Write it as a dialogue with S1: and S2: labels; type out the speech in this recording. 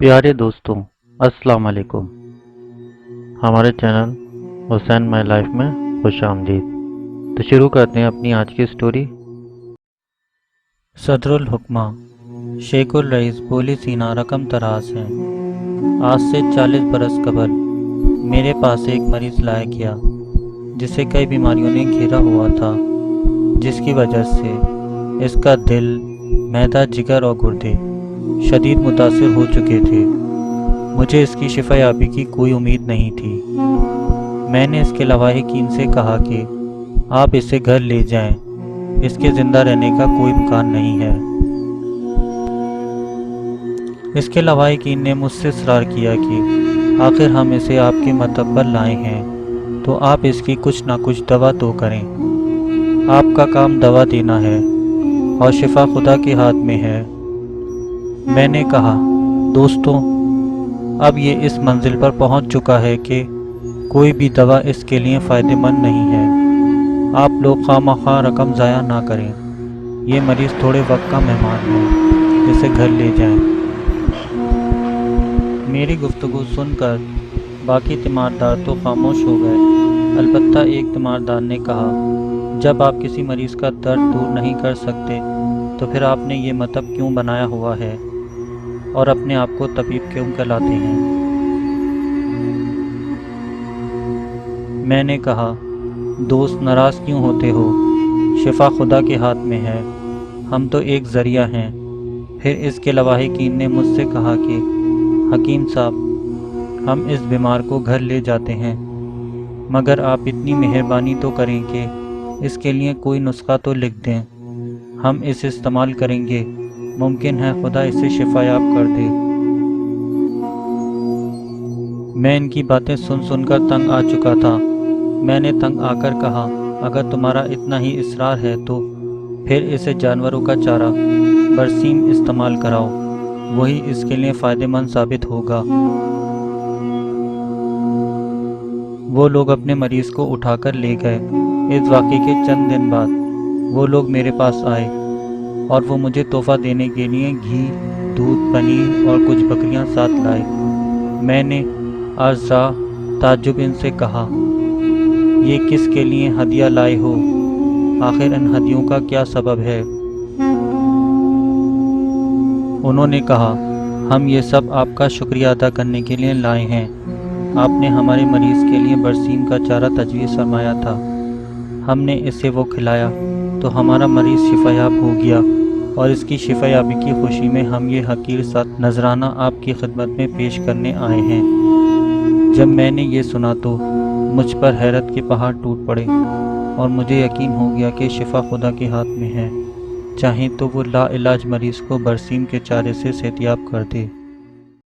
S1: پیارے دوستوں، السلام علیکم۔ ہمارے چینل حسین مائی لائف میں خوش آمدید۔ تو شروع کرتے ہیں اپنی آج کی سٹوری۔ صدر الحکمہ شیخ الرئیس بولی سینا رقم تراز ہے۔ آج سے 40 برس قبل میرے پاس ایک مریض لایا گیا جسے کئی بیماریوں نے گھیرا ہوا تھا، جس کی وجہ سے اس کا دل، معدہ، جگر اور گردے شدید متاثر ہو چکے تھے۔ مجھے اس کی شفا یابی کی کوئی امید نہیں تھی۔ میں نے اس کے لواحقین سے کہا کہ آپ اسے گھر لے جائیں، اس کے زندہ رہنے کا کوئی امکان نہیں ہے۔ اس کے لواحقین نے مجھ سے اصرار کیا کہ آخر ہم اسے آپ کے مطب پر لائے ہیں تو آپ اس کی کچھ نہ کچھ دوا تو کریں۔ آپ کا کام دوا دینا ہے اور شفا خدا کے ہاتھ میں ہے۔ میں نے کہا، دوستوں، اب یہ اس منزل پر پہنچ چکا ہے کہ کوئی بھی دوا اس کے لیے فائدہ مند نہیں ہے۔ آپ لوگ خواہ مخواہ رقم ضائع نہ کریں۔ یہ مریض تھوڑے وقت کا مہمان ہے، اسے گھر لے جائیں۔ میری گفتگو سن کر باقی تیماردار تو خاموش ہو گئے، البتہ ایک تیماردار نے کہا، جب آپ کسی مریض کا درد دور نہیں کر سکتے تو پھر آپ نے یہ مطلب کیوں بنایا ہوا ہے اور اپنے آپ کو طبیب کیوں کہلاتے ہیں؟ میں نے کہا، دوست، ناراض کیوں ہوتے ہو؟ شفا خدا کے ہاتھ میں ہے، ہم تو ایک ذریعہ ہیں۔ پھر اس کے لواحقین نے مجھ سے کہا کہ حکیم صاحب، ہم اس بیمار کو گھر لے جاتے ہیں، مگر آپ اتنی مہربانی تو کریں کہ اس کے لیے کوئی نسخہ تو لکھ دیں، ہم اسے استعمال کریں گے، ممکن ہے خدا اسے شفا یاب کر دے۔ میں ان کی باتیں سن کر تنگ آ چکا تھا۔ میں نے تنگ آ کر کہا، اگر تمہارا اتنا ہی اصرار ہے تو پھر اسے جانوروں کا چارہ برسیم استعمال کراؤ، وہی اس کے لیے فائدہ مند ثابت ہوگا۔ وہ لوگ اپنے مریض کو اٹھا کر لے گئے۔ اس واقعے کے چند دن بعد وہ لوگ میرے پاس آئے اور وہ مجھے تحفہ دینے کے لیے گھی، دودھ، پنیر اور کچھ بکریاں ساتھ لائے۔ میں نے ارزا تعجب ان سے کہا، یہ کس کے لیے ہدیہ لائے ہو؟ آخر ان ہدیوں کا کیا سبب ہے؟ انہوں نے کہا، ہم یہ سب آپ کا شکریہ ادا کرنے کے لیے لائے ہیں۔ آپ نے ہمارے مریض کے لیے برسیم کا چارہ تجویز فرمایا تھا، ہم نے اسے وہ کھلایا تو ہمارا مریض شفا یاب ہو گیا، اور اس کی شفا یابی کی خوشی میں ہم یہ حقیر سا نذرانہ آپ کی خدمت میں پیش کرنے آئے ہیں۔ جب میں نے یہ سنا تو مجھ پر حیرت کے پہاڑ ٹوٹ پڑے اور مجھے یقین ہو گیا کہ شفا خدا کے ہاتھ میں ہے، چاہے تو وہ لا علاج مریض کو برسیم کے چارے سے صحتیاب کر دے۔